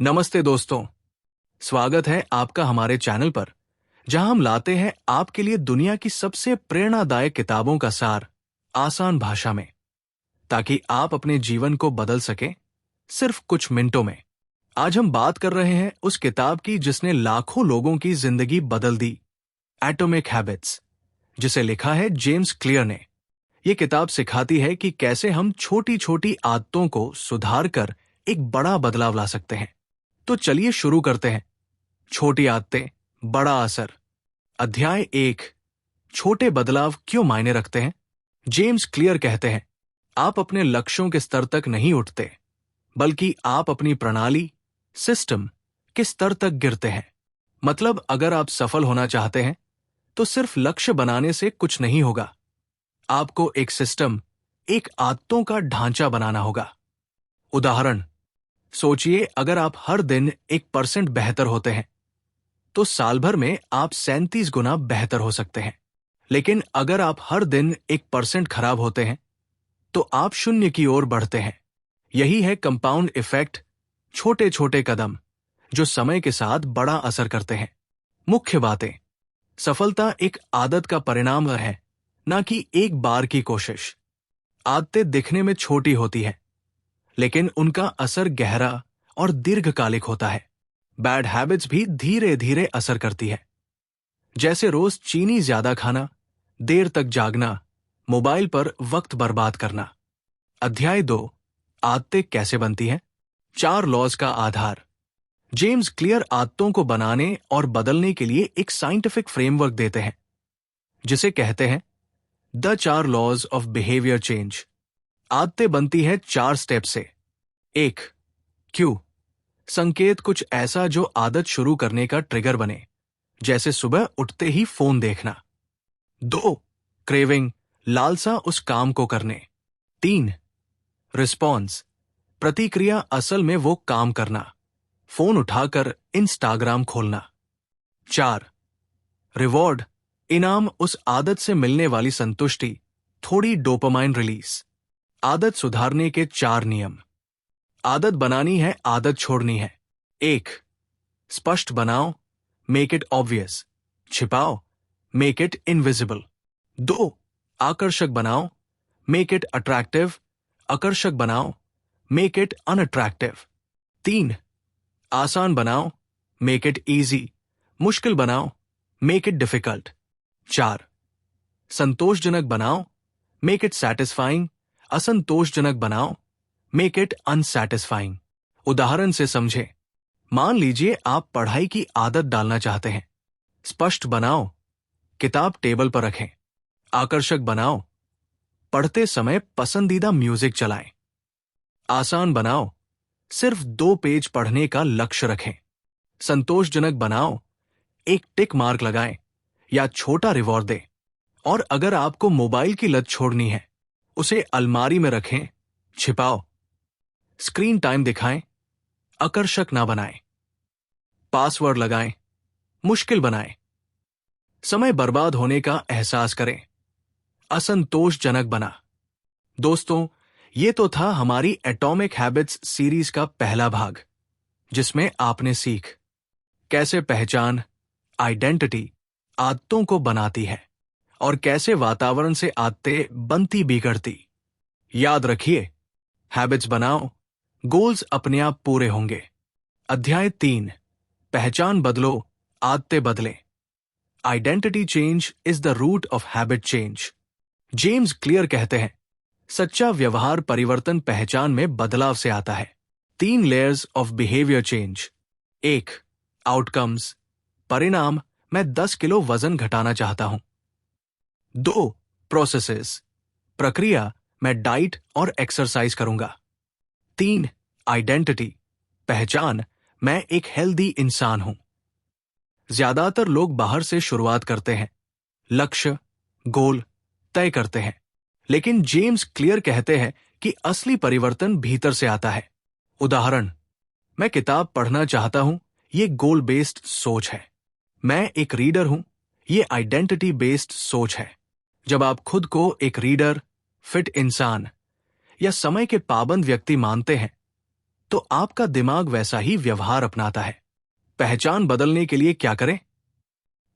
नमस्ते दोस्तों, स्वागत है आपका हमारे चैनल पर, जहां हम लाते हैं आपके लिए दुनिया की सबसे प्रेरणादायक किताबों का सार आसान भाषा में, ताकि आप अपने जीवन को बदल सकें सिर्फ कुछ मिनटों में। आज हम बात कर रहे हैं उस किताब की जिसने लाखों लोगों की जिंदगी बदल दी, एटॉमिक हैबिट्स, जिसे लिखा है जेम्स क्लियर ने। ये किताब सिखाती है कि कैसे हम छोटी छोटी आदतों को सुधार कर एक बड़ा बदलाव ला सकते हैं। तो चलिए शुरू करते हैं। छोटी आदतें, बड़ा असर। अध्याय 1, छोटे बदलाव क्यों मायने रखते हैं। जेम्स क्लियर कहते हैं, आप अपने लक्ष्यों के स्तर तक नहीं उठते, बल्कि आप अपनी प्रणाली, सिस्टम के स्तर तक गिरते हैं। मतलब अगर आप सफल होना चाहते हैं तो सिर्फ लक्ष्य बनाने से कुछ नहीं होगा। आपको एक सिस्टम, एक आदतों का ढांचा बनाना होगा। उदाहरण, सोचिए अगर आप हर दिन 1% बेहतर होते हैं तो साल भर में आप 37 गुना बेहतर हो सकते हैं। लेकिन अगर आप हर दिन 1% खराब होते हैं तो आप 0 की ओर बढ़ते हैं। यही है कंपाउंड इफेक्ट, छोटे छोटे कदम जो समय के साथ बड़ा असर करते हैं। मुख्य बातें, सफलता एक आदत का परिणाम है, ना कि एक बार की कोशिश। आदतें दिखने में छोटी होती है, लेकिन उनका असर गहरा और दीर्घकालिक होता है। बैड हैबिट्स भी धीरे धीरे असर करती है, जैसे रोज चीनी ज्यादा खाना, देर तक जागना, मोबाइल पर वक्त बर्बाद करना। अध्याय 2, आदतें कैसे बनती हैं। 4 लॉज का आधार। जेम्स क्लियर आदतों को बनाने और बदलने के लिए एक साइंटिफिक फ्रेमवर्क देते हैं, जिसे कहते हैं the 4 laws of behaviour change. आदतें बनती है 4 स्टेप से। 1, क्यू, संकेत, कुछ ऐसा जो आदत शुरू करने का ट्रिगर बने, जैसे सुबह उठते ही फोन देखना। 2, क्रेविंग, लालसा उस काम को करने। 3, रिस्पॉन्स, प्रतिक्रिया, असल में वो काम करना, फोन उठाकर इंस्टाग्राम खोलना। 4, रिवॉर्ड, इनाम, उस आदत से मिलने वाली संतुष्टि, थोड़ी डोपामाइन रिलीज। आदत सुधारने के 4 नियम। आदत बनानी है, आदत छोड़नी है। 1, स्पष्ट बनाओ, मेक इट ऑब्वियस। छिपाओ, मेक इट इनविजिबल। 2, आकर्षक बनाओ, मेक इट अट्रैक्टिव। आकर्षक बनाओ, मेक इट अनअट्रैक्टिव। 3, आसान बनाओ, मेक इट इजी। मुश्किल बनाओ, मेक इट डिफिकल्ट। 4, संतोषजनक बनाओ, मेक इट सैटिस्फाइंग। असंतोषजनक बनाओ, मेक इट अनसैटिस्फाइंग। उदाहरण से समझें। मान लीजिए आप पढ़ाई की आदत डालना चाहते हैं। स्पष्ट बनाओ, किताब टेबल पर रखें। आकर्षक बनाओ, पढ़ते समय पसंदीदा म्यूजिक चलाएं। आसान बनाओ, सिर्फ 2 पेज पढ़ने का लक्ष्य रखें। संतोषजनक बनाओ, एक टिक मार्क लगाएं या छोटा रिवॉर्ड दें। और अगर आपको मोबाइल की लत छोड़नी है, उसे अलमारी में रखें, छिपाओ। स्क्रीन टाइम दिखाएं, आकर्षक ना बनाएं। पासवर्ड लगाएं, मुश्किल बनाएं। समय बर्बाद होने का एहसास करें, असंतोषजनक बना। दोस्तों, ये तो था हमारी एटॉमिक हैबिट्स सीरीज का पहला भाग, जिसमें आपने सीख कैसे पहचान, आइडेंटिटी, आदतों को बनाती है और कैसे वातावरण से आदतें बनती बिगड़ती। याद रखिए, हैबिट्स बनाओ, गोल्स अपने आप पूरे होंगे। अध्याय 3, पहचान बदलो, आदतें बदलें। Identity change is the root of habit change. James Clear कहते हैं, सच्चा व्यवहार परिवर्तन पहचान में बदलाव से आता है। 3 layers of behaviour change. 1, outcomes, परिणाम, मैं 10 किलो वजन घटाना चाहता हूं। 2, प्रोसेसेस, प्रक्रिया, मैं डाइट और एक्सरसाइज करूंगा। 3, आइडेंटिटी, पहचान, मैं एक हेल्दी इंसान हूं। ज्यादातर लोग बाहर से शुरुआत करते हैं, लक्ष्य, गोल तय करते हैं, लेकिन जेम्स क्लियर कहते हैं कि असली परिवर्तन भीतर से आता है। उदाहरण, मैं किताब पढ़ना चाहता हूं, ये गोल बेस्ड सोच है। मैं एक रीडर हूं, ये आइडेंटिटी बेस्ड सोच है। जब आप खुद को एक रीडर, फिट इंसान या समय के पाबंद व्यक्ति मानते हैं, तो आपका दिमाग वैसा ही व्यवहार अपनाता है। पहचान बदलने के लिए क्या करें?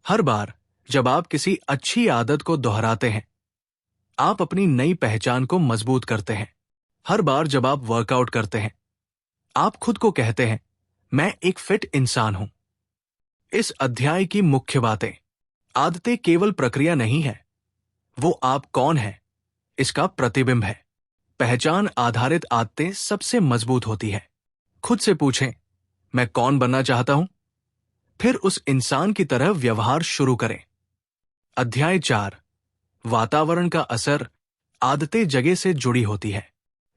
हर बार जब आप किसी अच्छी आदत को दोहराते हैं, आप अपनी नई पहचान को मजबूत करते हैं। हर बार जब आप वर्कआउट करते हैं, आप खुद को कहते हैं, मैं एक फिट इंसान हूं। इस अध्याय की मुख्य बातें: आदतें केवल प्रक्रिया नहीं है, वो आप कौन हैं, इसका प्रतिबिंब है। पहचान आधारित आदतें सबसे मजबूत होती है। खुद से पूछें, मैं कौन बनना चाहता हूं? फिर उस इंसान की तरह व्यवहार शुरू करें। अध्याय 4: वातावरण का असर। आदतें जगह से जुड़ी होती है।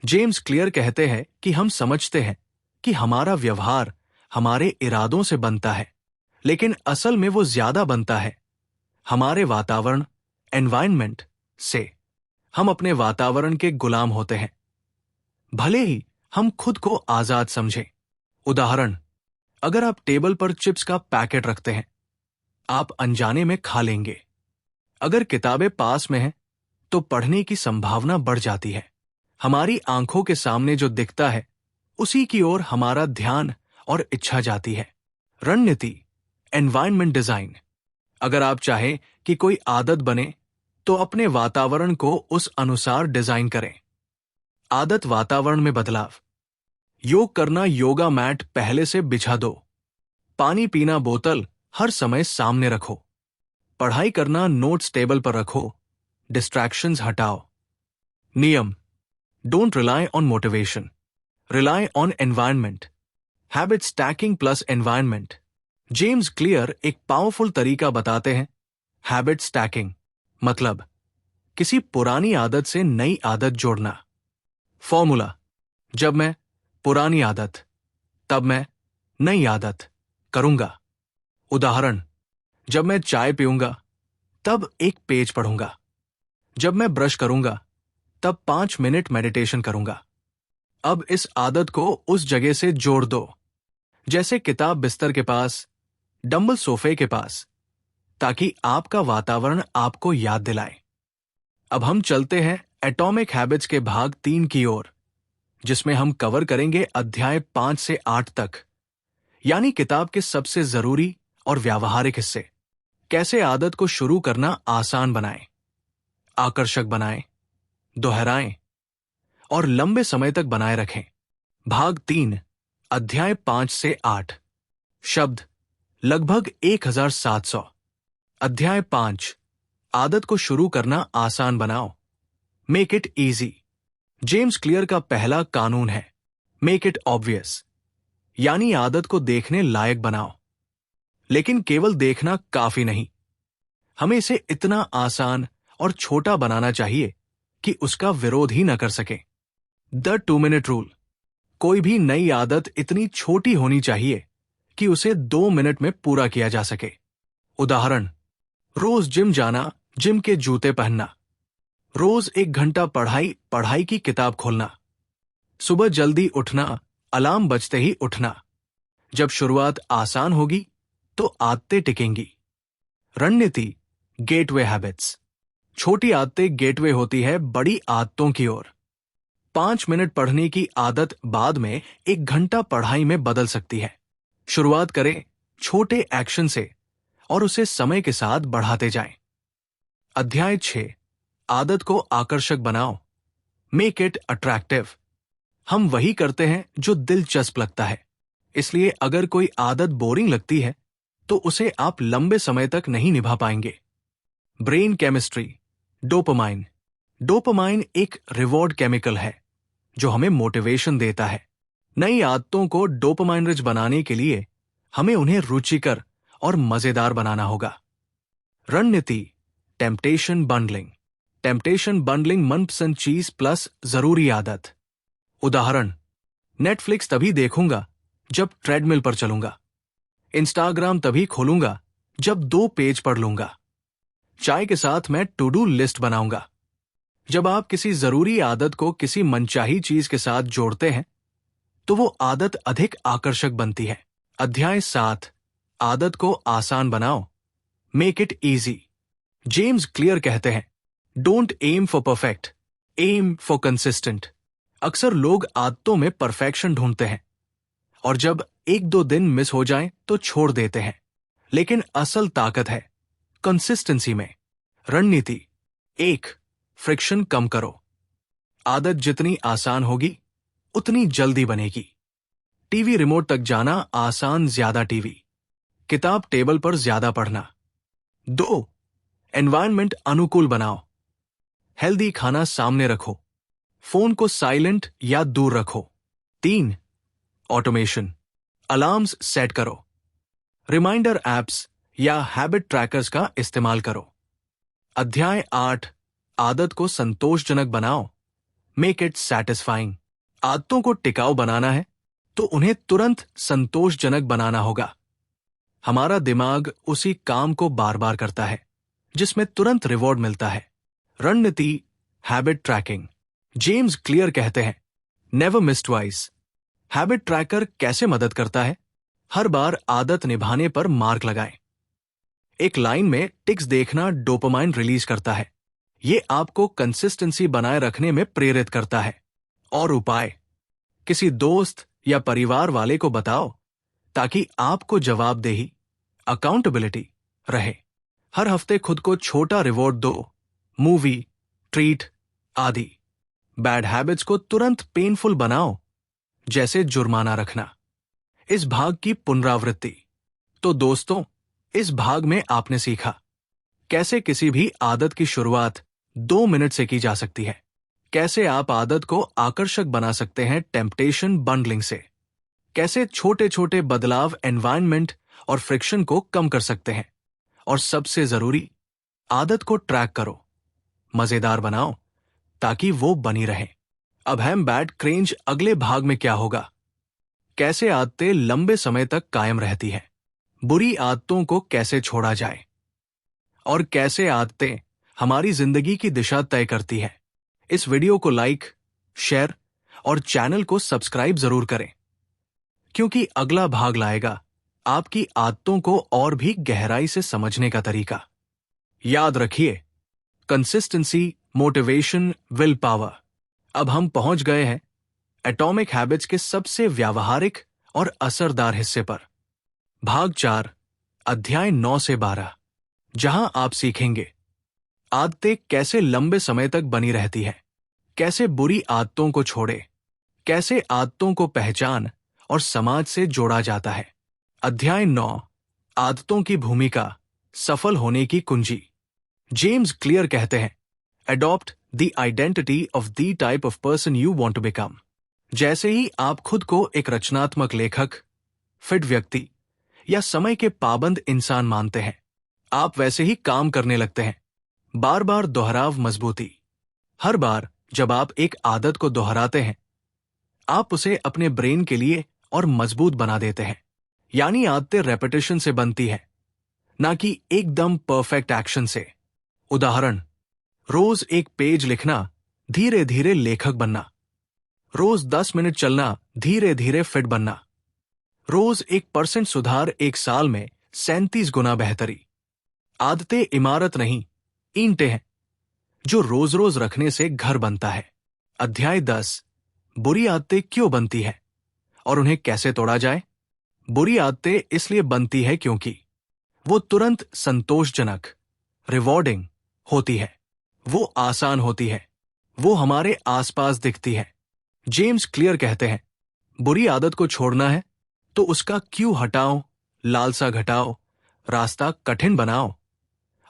जेम्स क्लियर कहते हैं कि हम समझते हैं कि हमारा व्यवहार हमारे इरादों से बनता है, लेकिन असल में वो ज्यादा बनता है हमारे वातावरण, एनवायरनमेंट से। हम अपने वातावरण के गुलाम होते हैं, भले ही हम खुद को आजाद समझें। उदाहरण: अगर आप टेबल पर चिप्स का पैकेट रखते हैं, आप अनजाने में खा लेंगे। अगर किताबें पास में हैं, तो पढ़ने की संभावना बढ़ जाती है। हमारी आंखों के सामने जो दिखता है, उसी की ओर हमारा ध्यान और इच्छा जाती है। रणनीति: एनवायरनमेंट डिजाइन। अगर आप चाहें कि कोई आदत बने, तो अपने वातावरण को उस अनुसार डिजाइन करें। आदत वातावरण में बदलाव: योग करना, योगा मैट पहले से बिछा दो। पानी पीना, बोतल हर समय सामने रखो। पढ़ाई करना, नोट्स टेबल पर रखो। डिस्ट्रैक्शंस हटाओ। नियम: don't rely on motivation, rely on environment. Habit stacking plus environment. James clear एक पावरफुल तरीका बताते हैं। हैबिट स्टैकिंग मतलब किसी पुरानी आदत से नई आदत जोड़ना। फॉर्मूला: जब मैं पुरानी आदत, तब मैं नई आदत करूंगा। उदाहरण: जब मैं चाय पीऊंगा, तब एक पेज पढ़ूंगा। जब मैं ब्रश करूंगा, तब 5 मिनट मेडिटेशन करूंगा। अब इस आदत को उस जगह से जोड़ दो, जैसे किताब बिस्तर के पास, डंबल सोफे के पास, ताकि आपका वातावरण आपको याद दिलाए। अब हम चलते हैं एटॉमिक हैबिट्स के भाग 3 की ओर, जिसमें हम कवर करेंगे अध्याय 5 से 8 तक, यानी किताब के सबसे जरूरी और व्यावहारिक हिस्से। कैसे आदत को शुरू करना आसान बनाएं, आकर्षक बनाएं, दोहराएं और लंबे समय तक बनाए रखें। भाग 3, अध्याय 5 से 8। शब्द: लगभग 1700। अध्याय 5: आदत को शुरू करना आसान बनाओ। Make it easy. James clear का पहला कानून है, मेक इट ऑब्वियस, यानी आदत को देखने लायक बनाओ। लेकिन केवल देखना काफी नहीं, हमें इसे इतना आसान और छोटा बनाना चाहिए कि उसका विरोध ही न कर सके। द 2 मिनट रूल: कोई भी नई आदत इतनी छोटी होनी चाहिए कि उसे 2 मिनट में पूरा किया जा सके। उदाहरण: रोज जिम जाना, जिम के जूते पहनना। रोज 1 घंटा पढ़ाई की किताब खोलना। सुबह जल्दी उठना, अलार्म बजते ही उठना। जब शुरुआत आसान होगी, तो आदतें टिकेंगी। रणनीति: गेटवे हैबिट्स। छोटी आदतें गेटवे होती है बड़ी आदतों की ओर। 5 मिनट पढ़ने की आदत बाद में 1 घंटा पढ़ाई में बदल सकती है। शुरुआत करें छोटे एक्शन से और उसे समय के साथ बढ़ाते जाएं। अध्याय 6: आदत को आकर्षक बनाओ। Make it attractive. हम वही करते हैं जो दिलचस्प लगता है, इसलिए अगर कोई आदत बोरिंग लगती है, तो उसे आप लंबे समय तक नहीं निभा पाएंगे। Brain chemistry: dopamine. डोपामाइन एक रिवॉर्ड केमिकल है जो हमें मोटिवेशन देता है। नई आदतों को डोपामाइन रिच बनाने के लिए हमें उन्हें रुचिकर और मजेदार बनाना होगा। रणनीति: टेम्पटेशन बंडलिंग। टेम्पटेशन बंडलिंग मनपसंद चीज प्लस जरूरी आदत। उदाहरण: नेटफ्लिक्स तभी देखूंगा जब ट्रेडमिल पर चलूंगा। इंस्टाग्राम तभी खोलूंगा जब 2 पेज पढ़ लूंगा। चाय के साथ मैं टू डू लिस्ट बनाऊंगा। जब आप किसी जरूरी आदत को किसी मनचाही चीज के साथ जोड़ते हैं, तो वो आदत अधिक आकर्षक बनती है। अध्याय 7: आदत को आसान बनाओ। Make it easy. James Clear कहते हैं, don't aim for perfect, aim for consistent. अक्सर लोग आदतों में परफेक्शन ढूंढते हैं, और जब एक दो दिन मिस हो जाएं तो छोड़ देते हैं। लेकिन असल ताकत है कंसिस्टेंसी में। रणनीति 1, फ्रिक्शन कम करो। आदत जितनी आसान होगी उतनी जल्दी बनेगी। टीवी रिमोट तक जाना आसान, ज्यादा टीवी। किताब टेबल पर ज्यादा पढ़ना। 2, एनवायरनमेंट अनुकूल बनाओ। हेल्दी खाना सामने रखो। फोन को साइलेंट या दूर रखो। 3, ऑटोमेशन, अलार्म्स सेट करो। रिमाइंडर एप्स या हैबिट ट्रैकर्स का इस्तेमाल करो। अध्याय 8, आदत को संतोषजनक बनाओ। Make it satisfying. आदतों को टिकाऊ बनाना है तो उन्हें तुरंत संतोषजनक बनाना होगा। हमारा दिमाग उसी काम को बार बार करता है जिसमें तुरंत रिवॉर्ड मिलता है। रणनीति, हैबिट ट्रैकिंग। जेम्स क्लियर कहते हैं, never miss twice. Habit tracker कैसे मदद करता है? हर बार आदत निभाने पर मार्क लगाएं। एक लाइन में टिक्स देखना डोपामाइन रिलीज करता है। ये आपको कंसिस्टेंसी बनाए रखने में प्रेरित करता है। और उपाय, किसी दोस्त या परिवार वाले को बताओ ताकि आपको जवाबदेही, अकाउंटेबिलिटी रहे। हर हफ्ते खुद को छोटा रिवॉर्ड दो, मूवी, ट्रीट आदि। बैड हैबिट्स को तुरंत पेनफुल बनाओ, जैसे जुर्माना रखना। इस भाग की पुनरावृत्ति। तो दोस्तों, इस भाग में आपने सीखा कैसे किसी भी आदत की शुरुआत 2 मिनट से की जा सकती है, कैसे आप आदत को आकर्षक बना सकते हैं टेम्पटेशन बंडलिंग से, कैसे छोटे छोटे बदलाव एनवायरनमेंट और फ्रिक्शन को कम कर सकते हैं, और सबसे जरूरी, आदत को ट्रैक करो, मजेदार बनाओ ताकि वो बनी रहे। अब हम बैड क्रेंज अगले भाग में क्या होगा, कैसे आदतें लंबे समय तक कायम रहती हैं, बुरी आदतों को कैसे छोड़ा जाए, और कैसे आदतें हमारी जिंदगी की दिशा तय करती है। इस वीडियो को लाइक, शेयर और चैनल को सब्सक्राइब जरूर करें, क्योंकि अगला भाग लाएगा आपकी आदतों को और भी गहराई से समझने का तरीका। याद रखिए, कंसिस्टेंसी, मोटिवेशन, विल पावर। अब हम पहुंच गए हैं एटॉमिक हैबिट्स के सबसे व्यावहारिक और असरदार हिस्से पर। भाग 4, अध्याय 9 से 12, जहां आप सीखेंगे आदतें कैसे लंबे समय तक बनी रहती हैं, कैसे बुरी आदतों को छोड़े, कैसे आदतों को पहचान और समाज से जोड़ा जाता है। अध्याय 9, आदतों की भूमिका, सफल होने की कुंजी। जेम्स क्लियर कहते हैं, adopt the identity of the type of person you want to become. जैसे ही आप खुद को एक रचनात्मक लेखक, फिट व्यक्ति या समय के पाबंद इंसान मानते हैं, आप वैसे ही काम करने लगते हैं। बार बार दोहराव मजबूती। हर बार जब आप एक आदत को दोहराते हैं, आप उसे अपने ब्रेन के लिए और मजबूत बना देते हैं। यानी आदतें रेपिटेशन से बनती है, ना कि एकदम परफेक्ट एक्शन से। उदाहरण, रोज एक पेज लिखना, धीरे धीरे लेखक बनना। रोज 10 मिनट चलना, धीरे धीरे फिट बनना। रोज 1% सुधार, 1 साल में 37 गुना बेहतरी। आदतें इमारत नहीं, ईंटें हैं, जो रोज रोज रखने से घर बनता है। अध्याय 10, बुरी आदतें क्यों बनती है और उन्हें कैसे तोड़ा जाए। बुरी आदतें इसलिए बनती है क्योंकि वो तुरंत संतोषजनक, रिवॉर्डिंग होती है, वो आसान होती है, वो हमारे आसपास दिखती है। जेम्स क्लियर कहते हैं, बुरी आदत को छोड़ना है तो उसका क्यों हटाओ, लालसा घटाओ, रास्ता कठिन बनाओ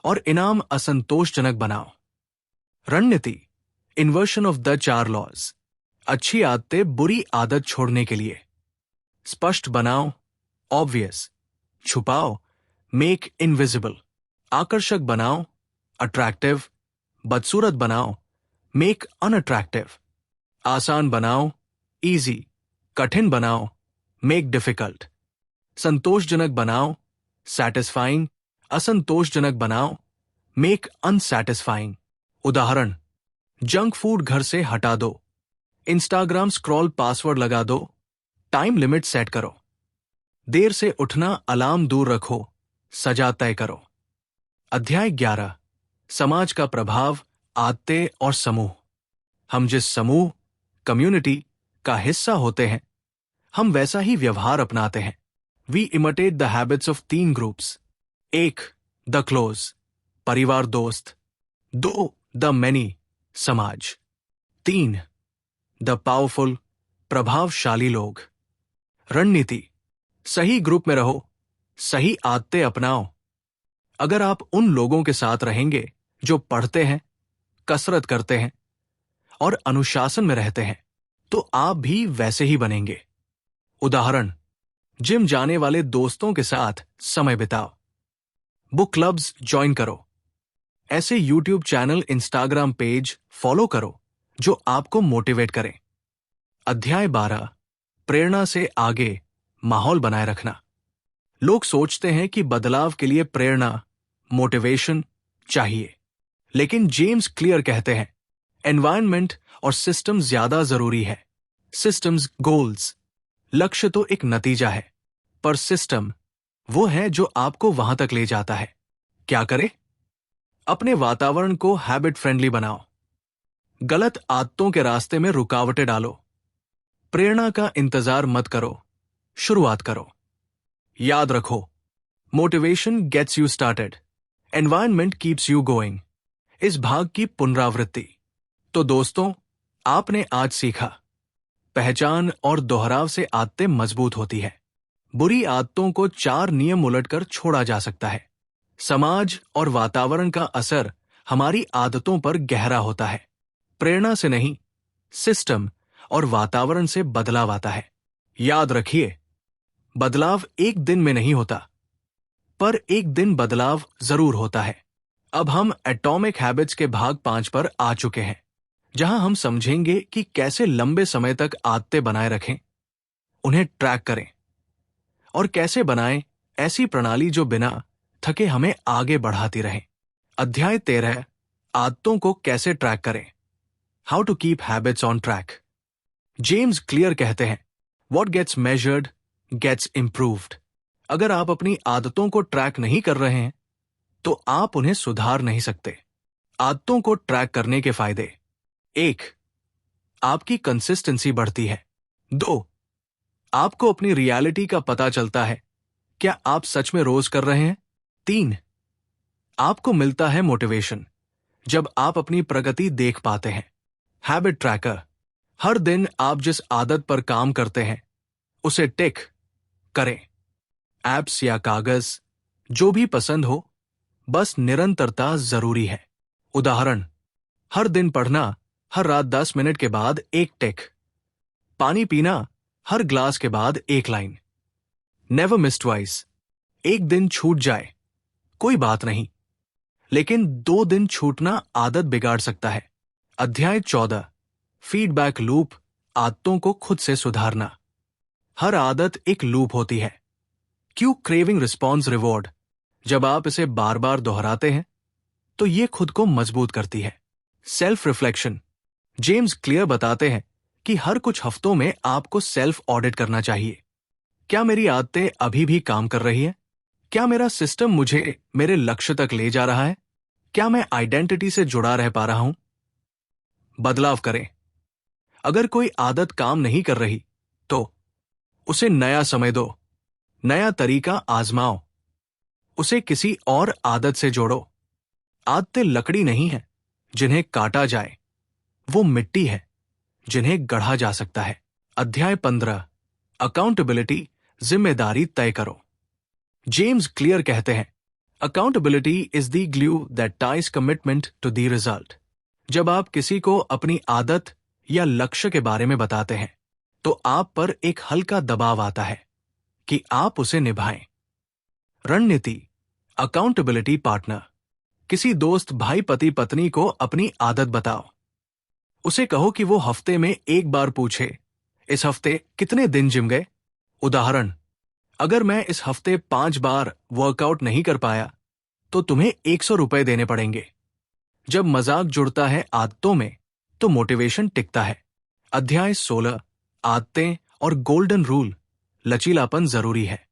और इनाम असंतोषजनक बनाओ। रणनीति, इन्वर्शन ऑफ द 4 लॉज। अच्छी आदतें बुरी आदत छोड़ने के लिए। स्पष्ट बनाओ, ऑब्वियस। छुपाओ, make invisible. आकर्षक बनाओ, अट्रैक्टिव। बदसूरत बनाओ, मेक अनअट्रैक्टिव। आसान बनाओ, इजी। कठिन बनाओ, मेक डिफिकल्ट। संतोषजनक बनाओ, सैटिस्फाइंग। असंतोषजनक बनाओ, मेक अनसैटिस्फाइंग। उदाहरण, जंक फूड घर से हटा दो, इंस्टाग्राम स्क्रॉल पासवर्ड लगा दो, टाइम लिमिट सेट करो। देर से उठना, अलार्म दूर रखो, सजा तय करो। अध्याय 11, समाज का प्रभाव, आदतें और समूह। हम जिस समूह, कम्युनिटी का हिस्सा होते हैं, हम वैसा ही व्यवहार अपनाते हैं। We imitate the habits of 3 groups. 1, the close, परिवार दोस्त। 2, द मैनी, समाज। 3, द पावरफुल, प्रभावशाली लोग। रणनीति: सही ग्रुप में रहो, सही आदतें अपनाओ। अगर आप उन लोगों के साथ रहेंगे जो पढ़ते हैं, कसरत करते हैं और अनुशासन में रहते हैं, तो आप भी वैसे ही बनेंगे। उदाहरण: जिम जाने वाले दोस्तों के साथ समय बिताओ। बुक क्लब्स ज्वाइन करो। ऐसे YouTube channel, Instagram page follow करो जो आपको मोटिवेट करें। अध्याय 12, प्रेरणा से आगे माहौल बनाए रखना। लोग सोचते हैं कि बदलाव के लिए प्रेरणा, मोटिवेशन चाहिए, लेकिन जेम्स क्लियर कहते हैं एनवायरनमेंट और सिस्टम ज्यादा जरूरी है। सिस्टम्स, गोल्स, लक्ष्य तो एक नतीजा है, पर सिस्टम वो है जो आपको वहां तक ले जाता है। क्या करें? अपने वातावरण को हैबिट फ्रेंडली बनाओ। गलत आदतों के रास्ते में रुकावटें डालो। प्रेरणा का इंतजार मत करो, शुरुआत करो। याद रखो, motivation gets you started, environment keeps you going. इस भाग की पुनरावृत्ति। तो दोस्तों, आपने आज सीखा, पहचान और दोहराव से आदतें मजबूत होती है। बुरी आदतों को 4 नियम उलटकर छोड़ा जा सकता है। समाज और वातावरण का असर हमारी आदतों पर गहरा होता है। प्रेरणा से नहीं, सिस्टम और वातावरण से बदलाव आता है। याद रखिए, बदलाव एक दिन में नहीं होता, पर एक दिन बदलाव जरूर होता है। अब हम एटॉमिक हैबिट्स के भाग 5 पर आ चुके हैं, जहां हम समझेंगे कि कैसे लंबे समय तक आदतें बनाए रखें, उन्हें ट्रैक करें और कैसे बनाएं ऐसी प्रणाली जो बिना थके हमें आगे बढ़ाती रहे। अध्याय 13, आदतों को कैसे ट्रैक करें, how to keep habits on track. James Clear कहते हैं, what gets measured gets improved. अगर आप अपनी आदतों को ट्रैक नहीं कर रहे हैं, तो आप उन्हें सुधार नहीं सकते। आदतों को ट्रैक करने के फायदे: 1, आपकी कंसिस्टेंसी बढ़ती है। 2, आपको अपनी रियलिटी का पता चलता है, क्या आप सच में रोज कर रहे हैं। 3, आपको मिलता है मोटिवेशन, जब आप अपनी प्रगति देख पाते हैं। हैबिट ट्रैकर: हर दिन आप जिस आदत पर काम करते हैं उसे टिक करें। ऐप्स या कागज, जो भी पसंद हो, बस निरंतरता जरूरी है। उदाहरण: हर दिन पढ़ना, हर रात 10 मिनट के बाद एक टिक। पानी पीना, हर ग्लास के बाद एक लाइन। नेवर मिस ट्वाइस, एक दिन छूट जाए कोई बात नहीं, लेकिन 2 दिन छूटना आदत बिगाड़ सकता है। अध्याय 14, फीडबैक लूप, आदतों को खुद से सुधारना। हर आदत एक लूप होती है। क्यू क्रेविंग रिस्पॉन्स रिवॉर्ड, जब आप इसे बार बार दोहराते हैं तो ये खुद को मजबूत करती है। सेल्फ रिफ्लेक्शन: जेम्स क्लियर बताते हैं कि हर कुछ हफ्तों में आपको सेल्फ ऑडिट करना चाहिए। क्या मेरी आदतें अभी भी काम कर रही है? क्या मेरा सिस्टम मुझे मेरे लक्ष्य तक ले जा रहा है? क्या मैं आइडेंटिटी से जुड़ा रह पा रहा हूं? बदलाव करें। अगर कोई आदत काम नहीं कर रही, तो उसे नया समय दो, नया तरीका आजमाओ, उसे किसी और आदत से जोड़ो। आदतें लकड़ी नहीं है जिन्हें काटा जाए, वो मिट्टी है जिन्हें गढ़ा जा सकता है। अध्याय 15, अकाउंटेबिलिटी, जिम्मेदारी तय करो। जेम्स क्लियर कहते हैं, accountability is the glue that ties commitment to the result. जब आप किसी को अपनी आदत या लक्ष्य के बारे में बताते हैं, तो आप पर एक हल्का दबाव आता है कि आप उसे निभाएं। रणनीति, अकाउंटेबिलिटी पार्टनर। किसी दोस्त, भाई, पति, पत्नी को अपनी आदत बताओ। उसे कहो कि वो हफ्ते में एक बार पूछे, इस हफ्ते कितने दिन जिम गए। उदाहरण: अगर मैं इस हफ्ते 5 बार वर्कआउट नहीं कर पाया, तो तुम्हें 100 रुपए देने पड़ेंगे। जब मजाक जुड़ता है आदतों में, तो मोटिवेशन टिकता है। अध्याय 16, आदतें और गोल्डन रूल, लचीलापन जरूरी है।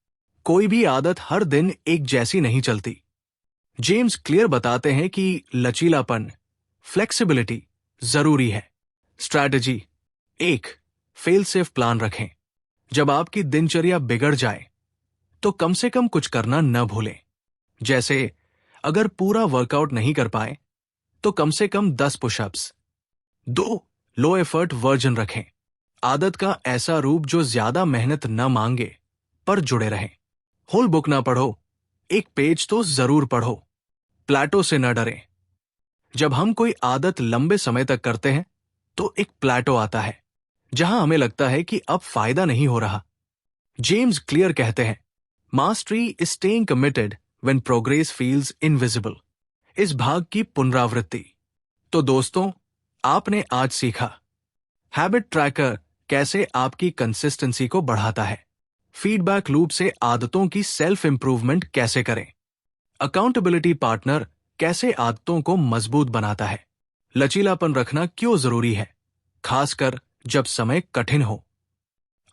कोई भी आदत हर दिन एक जैसी नहीं चलती। जेम्स क्लियर बताते हैं कि लचीलापन, फ्लेक्सिबिलिटी जरूरी है। स्ट्रैटेजी: 1, फेल सेफ प्लान रखें। जब आपकी दिनचर्या बिगड़ जाए तो कम से कम कुछ करना न भूलें। जैसे अगर पूरा वर्कआउट नहीं कर पाए तो कम से कम 10 पुशअप्स। 2 लो एफर्ट वर्जन रखें। आदत का ऐसा रूप जो ज्यादा मेहनत न मांगे पर जुड़े रहें। होल बुक ना पढ़ो, एक पेज तो जरूर पढ़ो। प्लेटो से न डरें। जब हम कोई आदत लंबे समय तक करते हैं तो एक प्लेटो आता है जहां हमें लगता है कि अब फायदा नहीं हो रहा। जेम्स क्लियर कहते हैं, mastery is staying committed when progress feels invisible. इस भाग की पुनरावृत्ति। तो दोस्तों, आपने आज सीखा हैबिट ट्रैकर कैसे आपकी कंसिस्टेंसी को बढ़ाता है, फीडबैक लूप से आदतों की सेल्फ इंप्रूवमेंट कैसे करें, अकाउंटेबिलिटी पार्टनर कैसे आदतों को मजबूत बनाता है, लचीलापन रखना क्यों जरूरी है, खासकर जब समय कठिन हो।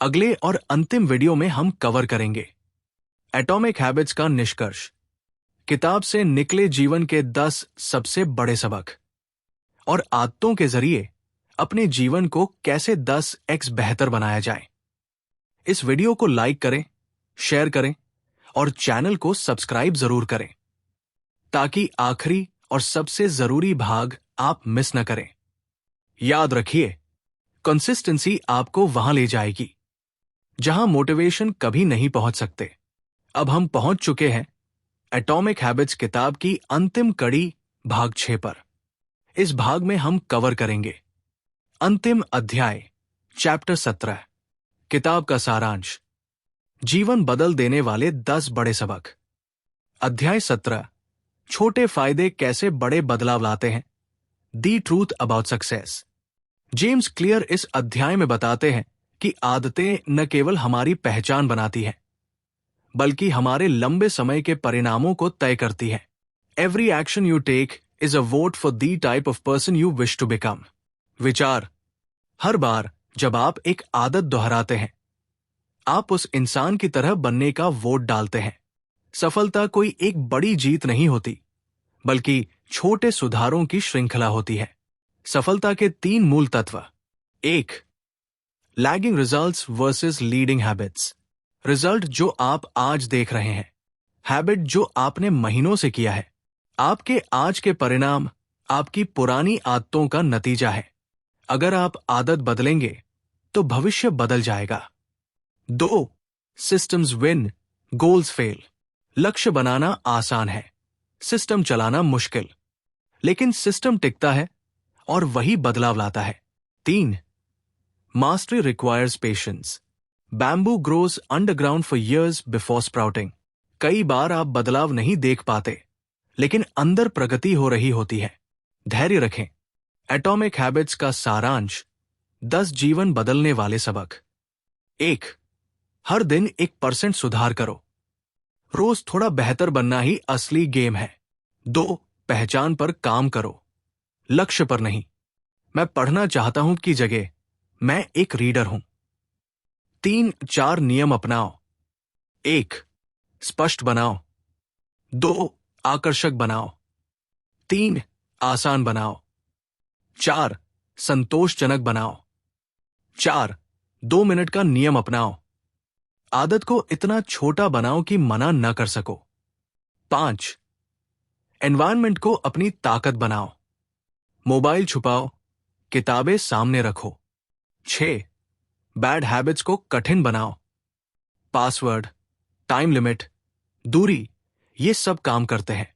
अगले और अंतिम वीडियो में हम कवर करेंगे एटॉमिक हैबिट्स का निष्कर्ष, किताब से निकले जीवन के 10 सबसे बड़े सबक, और आदतों के जरिए अपने जीवन को कैसे 10x बेहतर बनाया जाए। इस वीडियो को लाइक करें, शेयर करें और चैनल को सब्सक्राइब जरूर करें ताकि आखिरी और सबसे जरूरी भाग आप मिस न करें। याद रखिए, कंसिस्टेंसी आपको वहां ले जाएगी जहां मोटिवेशन कभी नहीं पहुंच सकते। अब हम पहुंच चुके हैं एटॉमिक हैबिट्स किताब की अंतिम कड़ी भाग 6 पर। इस भाग में हम कवर करेंगे अंतिम अध्याय चैप्टर 17, किताब का सारांश, जीवन बदल देने वाले 10 बड़े सबक। अध्याय 17, छोटे फायदे कैसे बड़े बदलाव लाते हैं, the truth about success. James Clear इस अध्याय में बताते हैं कि आदतें न केवल हमारी पहचान बनाती हैं बल्कि हमारे लंबे समय के परिणामों को तय करती हैं। Every action you take is a vote for the type of person you wish to become. विचार, हर बार जब आप एक आदत दोहराते हैं आप उस इंसान की तरह बनने का वोट डालते हैं। सफलता कोई एक बड़ी जीत नहीं होती बल्कि छोटे सुधारों की श्रृंखला होती है। सफलता के 3 मूल तत्व। 1, lagging results versus leading habits. Result जो आप आज देख रहे हैं, हैबिट जो आपने महीनों से किया है। आपके आज के परिणाम आपकी पुरानी आदतों का नतीजा है। अगर आप आदत बदलेंगे तो भविष्य बदल जाएगा। 2, सिस्टम्स विन, गोल्स फेल। लक्ष्य बनाना आसान है, सिस्टम चलाना मुश्किल, लेकिन सिस्टम टिकता है और वही बदलाव लाता है। 3, mastery requires patience. Bamboo grows underground for years before sprouting. कई बार आप बदलाव नहीं देख पाते लेकिन अंदर प्रगति हो रही होती है। धैर्य रखें। एटॉमिक हैबिट्स का सारांश, 10 जीवन बदलने वाले सबक। 1, हर दिन 1% सुधार करो। रोज थोड़ा बेहतर बनना ही असली गेम है। 2, पहचान पर काम करो, लक्ष्य पर नहीं। मैं पढ़ना चाहता हूं की जगह मैं एक रीडर हूं। 3, 4 नियम अपनाओ। 1, स्पष्ट बनाओ। 2, आकर्षक बनाओ। 3, आसान बनाओ। 4, संतोषजनक बनाओ। 4, 2 मिनट का नियम अपनाओ। आदत को इतना छोटा बनाओ कि मना न कर सको। 5, एनवायरनमेंट को अपनी ताकत बनाओ। मोबाइल छुपाओ, किताबें सामने रखो। 6, बैड हैबिट्स को कठिन बनाओ। पासवर्ड, टाइम लिमिट, दूरी, ये सब काम करते हैं।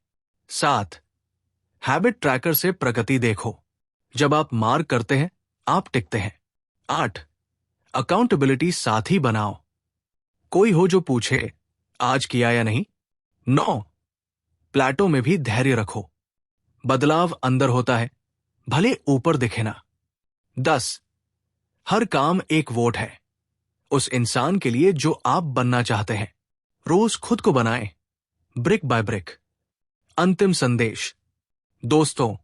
7, हैबिट ट्रैकर से प्रगति देखो। जब आप मार्क करते हैं आप टिकते हैं। 8, अकाउंटेबिलिटी साथी बनाओ, कोई हो जो पूछे आज किया या नहीं। 9, प्लेटो में भी धैर्य रखो, बदलाव अंदर होता है भले ऊपर दिखे ना। 10, हर काम एक वोट है, उस इंसान के लिए जो आप बनना चाहते हैं। रोज खुद को बनाएं, ब्रिक बाय ब्रिक। अंतिम संदेश, दोस्तों,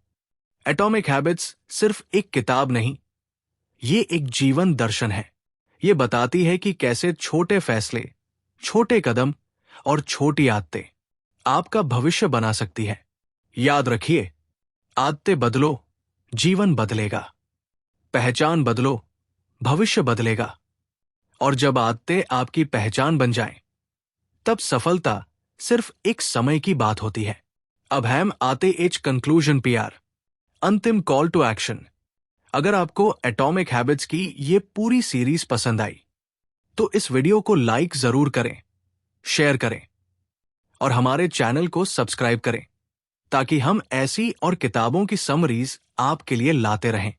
एटॉमिक हैबिट्स सिर्फ एक किताब नहीं, ये एक जीवन दर्शन है। ये बताती है कि कैसे छोटे फैसले, छोटे कदम और छोटी आदतें आपका भविष्य बना सकती है। याद रखिए, आदतें बदलो, जीवन बदलेगा। पहचान बदलो, भविष्य बदलेगा। और जब आदतें आपकी पहचान बन जाएं, तब सफलता सिर्फ एक समय की बात होती है। अब हम आते एज कंक्लूजन पीआर, अंतिम कॉल टू एक्शन। अगर आपको एटॉमिक हैबिट्स की ये पूरी सीरीज पसंद आई तो इस वीडियो को लाइक जरूर करें, शेयर करें और हमारे चैनल को सब्सक्राइब करें ताकि हम ऐसी और किताबों की समरीज आपके लिए लाते रहें।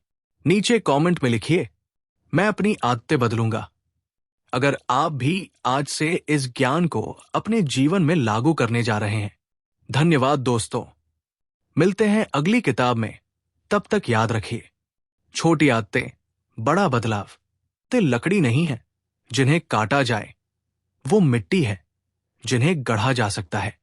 नीचे कमेंट में लिखिए, मैं अपनी आदतें बदलूंगा। अगर आप भी आज से इस ज्ञान को अपने जीवन में लागू करने जा रहे हैं। धन्यवाद दोस्तों, मिलते हैं अगली किताब में। तब तक याद रखिए, छोटी आदतें, बड़ा बदलाव। ते लकड़ी नहीं है जिन्हें काटा जाए, वो मिट्टी है जिन्हें गढ़ा जा सकता है।